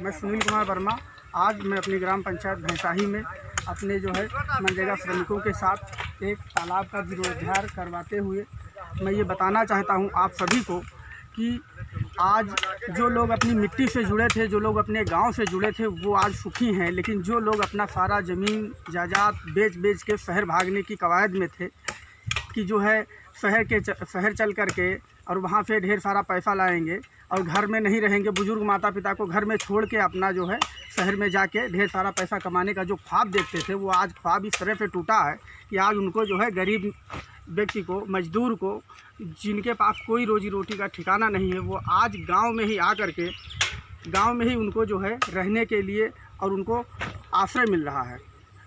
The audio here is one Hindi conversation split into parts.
मैं सुनील कुमार वर्मा। आज मैं अपनी ग्राम पंचायत भैंसाही में अपने मनरेगा श्रमिकों के साथ एक तालाब का जीर्णोद्धार करवाते हुए मैं ये बताना चाहता हूँ आप सभी को कि आज जो लोग अपनी मिट्टी से जुड़े थे, जो लोग अपने गांव से जुड़े थे, वो आज सुखी हैं। लेकिन जो लोग अपना सारा ज़मीन जायदाद बेच के शहर भागने की कवायद में थे कि शहर चल कर के और वहाँ से ढेर सारा पैसा लाएंगे और घर में नहीं रहेंगे, बुजुर्ग माता पिता को घर में छोड़ के अपना शहर में जाके ढेर सारा पैसा कमाने का जो ख्वाब देखते थे, वो आज ख्वाब इस तरह से टूटा है कि आज उनको गरीब व्यक्ति को, मजदूर को, जिनके पास कोई रोजी रोटी का ठिकाना नहीं है, वो आज गांव में ही आकर के गांव में ही उनको रहने के लिए और उनको आश्रय मिल रहा है।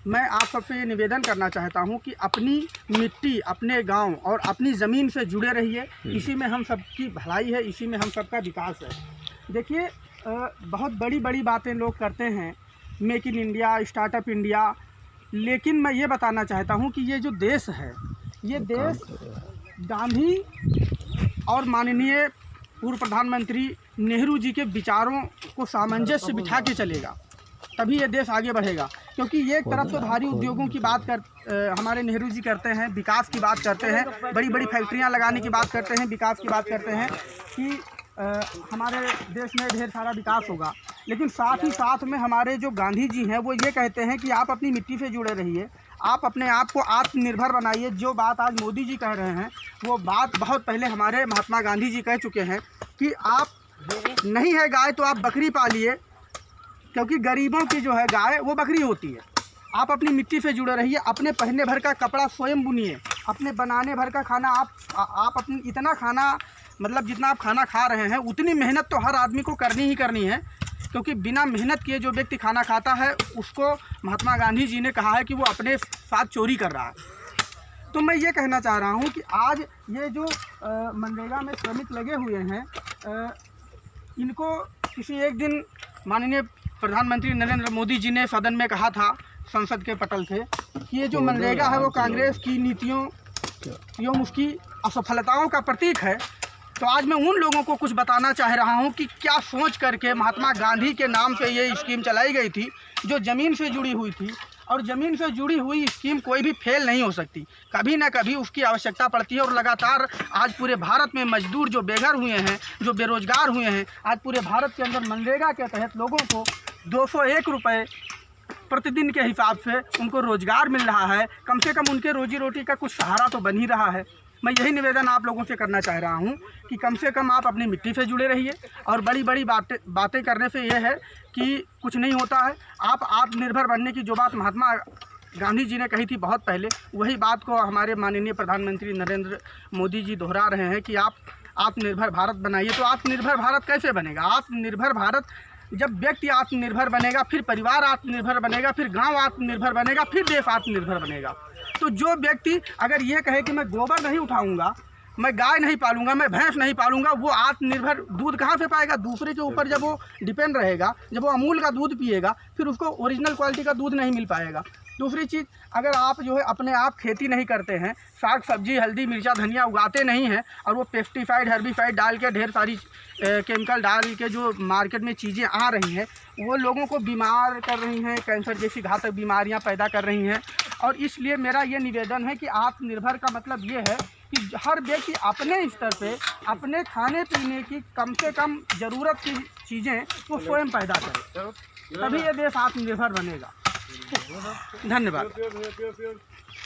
मैं आप सबसे ये निवेदन करना चाहता हूँ कि अपनी मिट्टी, अपने गांव और अपनी ज़मीन से जुड़े रहिए। इसी में हम सबकी भलाई है, इसी में हम सबका विकास है। देखिए, बहुत बड़ी बड़ी बातें लोग करते हैं, make in India, startup India, लेकिन मैं ये बताना चाहता हूँ कि ये जो देश है, ये देश गांधी और माननीय पूर्व प्रधानमंत्री नेहरू जी के विचारों को सामंजस्य बिठा के चलेगा, तभी ये देश आगे बढ़ेगा। क्योंकि एक तरफ तो भारी उद्योगों की बात हमारे नेहरू जी करते हैं, विकास की बात करते हैं, बड़ी बड़ी फैक्ट्रियां लगाने की बात करते हैं, विकास की बात करते हैं कि हमारे देश में ढेर सारा विकास होगा। लेकिन साथ ही साथ में हमारे जो गांधी जी हैं, वो ये कहते हैं कि आप अपनी मिट्टी से जुड़े रहिए, आप अपने आप को आत्मनिर्भर बनाइए। जो बात आज मोदी जी कह रहे हैं, वो बात बहुत पहले हमारे महात्मा गांधी जी कह चुके हैं कि आप नहीं है गाय तो आप बकरी पालिए, क्योंकि गरीबों की गाय वो बकरी होती है। आप अपनी मिट्टी से जुड़े रहिए, अपने पहनने भर का कपड़ा स्वयं बुनिए, अपने बनाने भर का खाना आप अपनी इतना खाना, मतलब जितना आप खाना खा रहे हैं उतनी मेहनत तो हर आदमी को करनी ही करनी है, क्योंकि बिना मेहनत किए जो व्यक्ति खाना खाता है उसको महात्मा गांधी जी ने कहा है कि वो अपने साथ चोरी कर रहा है। तो मैं ये कहना चाह रहा हूँ कि आज ये जो मनरेगा में श्रमिक लगे हुए हैं, इनको किसी एक दिन माननीय प्रधानमंत्री नरेंद्र मोदी जी ने सदन में कहा था, संसद के पटल से, कि ये जो मनरेगा है वो कांग्रेस की नीतियों एवं उसकी असफलताओं का प्रतीक है। तो आज मैं उन लोगों को कुछ बताना चाह रहा हूं कि क्या सोच करके महात्मा गांधी के नाम से ये स्कीम चलाई गई थी, जो ज़मीन से जुड़ी हुई थी। और ज़मीन से जुड़ी हुई स्कीम कोई भी फेल नहीं हो सकती, कभी ना कभी उसकी आवश्यकता पड़ती है। और लगातार आज पूरे भारत में मजदूर जो बेघर हुए हैं, जो बेरोजगार हुए हैं, आज पूरे भारत के अंदर मनरेगा के तहत लोगों को 201 रुपये प्रतिदिन के हिसाब से उनको रोज़गार मिल रहा है। कम से कम उनके रोजी रोटी का कुछ सहारा तो बन ही रहा है। मैं यही निवेदन आप लोगों से करना चाह रहा हूं कि कम से कम आप अपनी मिट्टी से जुड़े रहिए। और बड़ी बड़ी बातें करने से यह है कि कुछ नहीं होता है। आप आत्मनिर्भर बनने की जो बात महात्मा गांधी जी ने कही थी बहुत पहले, वही बात को हमारे माननीय प्रधानमंत्री नरेंद्र मोदी जी दोहरा रहे हैं कि आप आत्मनिर्भर भारत बनाइए। तो आत्मनिर्भर भारत कैसे बनेगा? आत्मनिर्भर भारत, जब व्यक्ति आत्मनिर्भर बनेगा, फिर परिवार आत्मनिर्भर बनेगा, फिर गांव आत्मनिर्भर बनेगा, फिर देश आत्मनिर्भर बनेगा। तो जो व्यक्ति अगर ये कहे कि मैं गोबर नहीं उठाऊंगा, मैं गाय नहीं पालूंगा, मैं भैंस नहीं पालूंगा, वो आत्मनिर्भर दूध कहाँ से पाएगा? दूसरे के ऊपर जब वो डिपेंड रहेगा, जब वो अमूल का दूध पिएगा, फिर उसको ओरिजिनल क्वालिटी का दूध नहीं मिल पाएगा। दूसरी चीज़, अगर आप अपने आप खेती नहीं करते हैं, साग सब्जी, हल्दी मिर्चा धनिया उगाते नहीं हैं, और वो पेस्टिसाइड हर्बिसाइड डाल के ढेर सारी केमिकल डाल के जो मार्केट में चीज़ें आ रही हैं, वो लोगों को बीमार कर रही हैं, कैंसर जैसी घातक बीमारियां पैदा कर रही हैं। और इसलिए मेरा ये निवेदन है कि आत्मनिर्भर का मतलब ये है कि हर व्यक्ति अपने स्तर पे अपने खाने पीने की कम से कम ज़रूरत की चीज़ें वो स्वयं पैदा करे, तभी ये देश आत्मनिर्भर बनेगा। धन्यवाद।